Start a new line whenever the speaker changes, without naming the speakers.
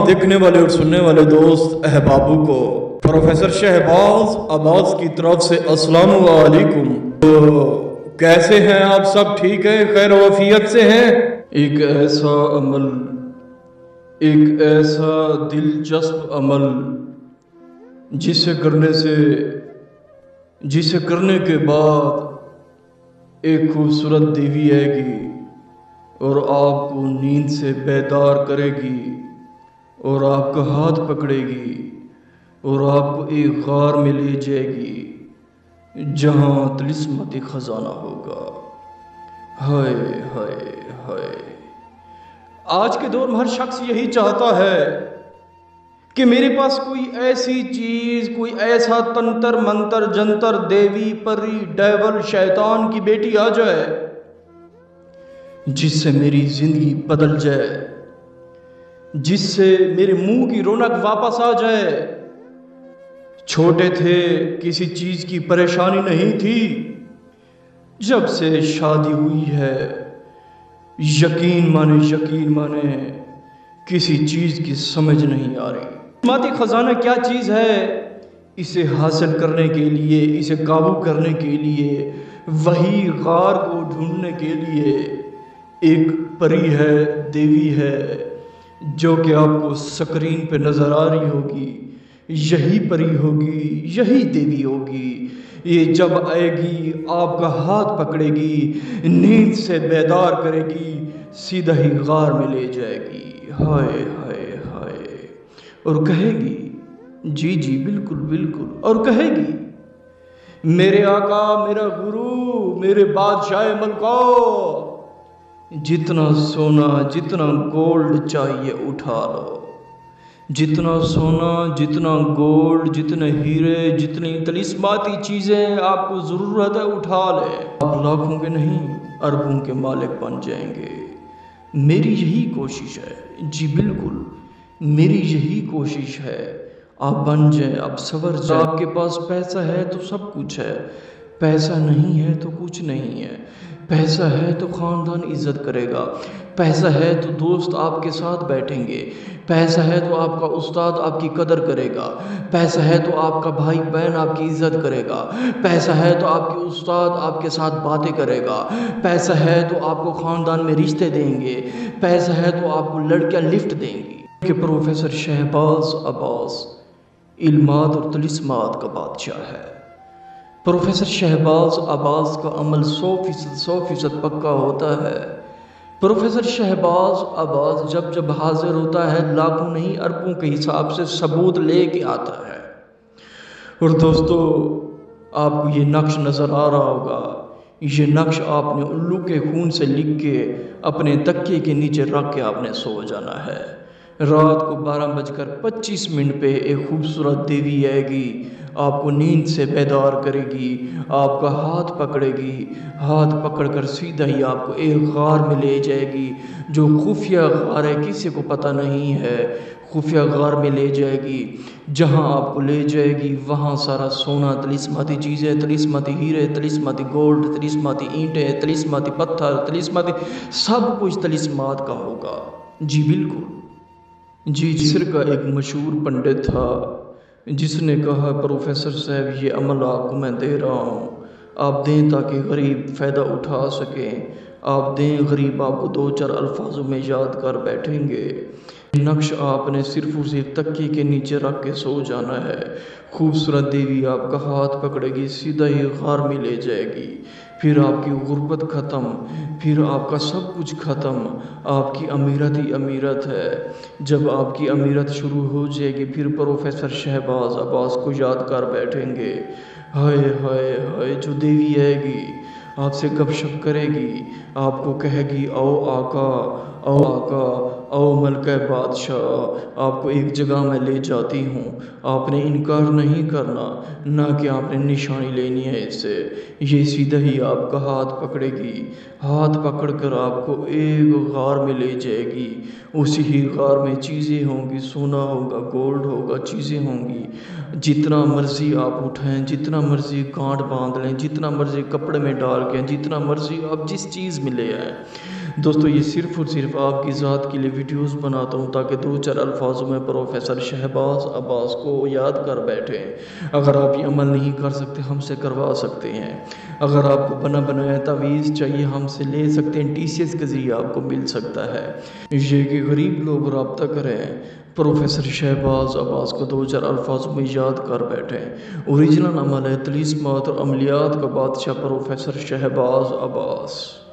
देखने वाले और सुनने वाले दोस्त अहबाबों को प्रोफेसर शहबाज अब्बास की तरफ से अस्सलाम वालेकुम। तो कैसे हैं आप सब? ठीक है, खैर वफियत से हैं? एक ऐसा अमल, एक ऐसा दिलचस्प अमल जिसे करने के बाद एक खूबसूरत देवी आएगी और आपको नींद से बेदार करेगी और आपका हाथ पकड़ेगी और आपको एक गार में ले जाएगी जहां तिलिस्मती खजाना होगा। हाय हाय हाय। आज के दौर में हर शख्स यही चाहता है कि मेरे पास कोई ऐसी चीज, कोई ऐसा तंत्र मंत्र जंतर, देवी परी डेवल शैतान की बेटी आ जाए जिससे मेरी जिंदगी बदल जाए, जिससे मेरे मुंह की रौनक वापस आ जाए। छोटे थे, किसी चीज की परेशानी नहीं थी, जब से शादी हुई है यकीन माने किसी चीज की समझ नहीं आ रही। माती खजाना क्या चीज है? इसे हासिल करने के लिए, इसे काबू करने के लिए, वही गार को ढूंढने के लिए एक परी है, देवी है, जो कि आपको स्क्रीन पे नजर आ रही होगी। यही परी होगी, यही देवी होगी। ये जब आएगी आपका हाथ पकड़ेगी, नींद से बेदार करेगी, सीधा ही गार में ले जाएगी। हाय हाय हाय। और कहेगी, जी जी बिल्कुल बिल्कुल, और कहेगी, मेरे आका, मेरा गुरु, मेरे बादशाह मलका, जितना सोना, जितना गोल्ड चाहिए उठा लो। जितना सोना, जितना गोल्ड, जितने हीरे, जितनी तिलिस्माती चीजें आपको जरूरत है उठा ले। आप लाखों के नहीं, अरबों के मालिक बन जाएंगे। मेरी यही कोशिश है, जी बिल्कुल मेरी यही कोशिश है। आप बन जाए, आप सवर जाए। आपके पास पैसा है तो सब कुछ है, पैसा नहीं है तो कुछ नहीं है। पैसा है तो खानदान इज्जत करेगा, पैसा है तो दोस्त आपके साथ बैठेंगे, पैसा है तो आपका उस्ताद आपकी कदर करेगा, पैसा है तो आपका भाई बहन आपकी इज्जत करेगा, पैसा है तो आपके उस्ताद आपके साथ बातें करेगा, पैसा है तो आपको खानदान में रिश्ते देंगे, पैसा है तो आपको लड़कियां लिफ्ट देंगी। कि प्रोफेसर शहबाज अब्बास इल्मात और तिलिस्मात का बादशाह है। प्रोफेसर शहबाज अब्बास का अमल 100% पक्का होता है। प्रोफेसर शहबाज अब्बास जब हाजिर होता है, लाखों नहीं अरबों के हिसाब से सबूत लेके आता है। और दोस्तों, आपको ये नक्श नज़र आ रहा होगा। ये नक्श आपने उल्लू के खून से लिख के अपने तकिए के नीचे रख के आपने सो जाना है। रात को 12:25 पे एक खूबसूरत देवी आएगी, आपको नींद से बेदार करेगी, आपका हाथ पकड़ेगी, हाथ पकड़कर सीधा ही आपको एक गार में ले जाएगी, जो खुफिया गार है, किसी को पता नहीं है। खुफिया गार में ले जाएगी, जहां आपको ले जाएगी वहां सारा सोना, तिलिस्माती चीज़ें, तिलिस्माती हीरे, तिलिस्माती गोल्ड, तिलिस्माती ईंटें, तिलिस्माती पत्थर, तिलिस्माती सब कुछ तिलिस्मात का होगा। जी बिल्कुल, जी। मिस्र का एक मशहूर पंडित था जिसने कहा, प्रोफेसर साहब ये अमल आपको मैं दे रहा हूँ, आप दें ताकि गरीब फ़ायदा उठा सकें। आप दें, गरीब आपको 2-4 अल्फाजों में याद कर बैठेंगे। नक्श आपने सिर्फ उसे तकिए के नीचे रख के सो जाना है। खूबसूरत देवी आपका हाथ पकड़ेगी, सीधा ही गार में ले जाएगी। फिर आपकी गुर्बत ख़त्म, फिर आपका सब कुछ ख़त्म। आपकी अमीरत ही अमीरत है। जब आपकी अमीरत शुरू हो जाएगी, फिर प्रोफेसर शहबाज अब्बास को याद कर बैठेंगे। हाय हाय हाय। जो देवी आएगी आपसे गपशप करेगी, आपको कहेगी, आओ आका, आओ आका, आओ मलका बादशाह, आपको एक जगह मैं ले जाती हूँ, आपने इनकार नहीं करना, ना कि आपने निशानी लेनी है इससे। ये सीधा ही आपका हाथ पकड़ेगी, हाथ पकड़कर आपको एक गार में ले जाएगी। उसी ही गार में चीज़ें होंगी, सोना होगा, गोल्ड होगा, चीज़ें होंगी। जितना मर्जी आप उठाएं, जितना मर्जी गांठ बांध लें, जितना मर्जी कपड़े में डाल के, जितना मर्जी आप जिस चीज़ में ले आएँ, دوستو یہ صرف اور صرف آپ کی ذات کے لیے ویڈیوز بناتا ہوں تاکہ دو چار الفاظوں میں پروفیسر شہباز عباس کو یاد کر بیٹھیں۔ اگر آپ یہ عمل نہیں کر سکتے ہم سے کروا سکتے ہیں۔ اگر آپ کو بنا بنایا تعویذ چاہیے ہم سے لے سکتے ہیں، TCS کے ذریعے آپ کو مل سکتا ہے۔ یہ کہ غریب لوگ رابطہ کریں، پروفیسر شہباز عباس کو دو چار الفاظوں میں یاد کر بیٹھیں۔ اوریجنل عمل ہے، طلسمات اور عملیات کا بادشاہ پروفیسر شہباز عباس۔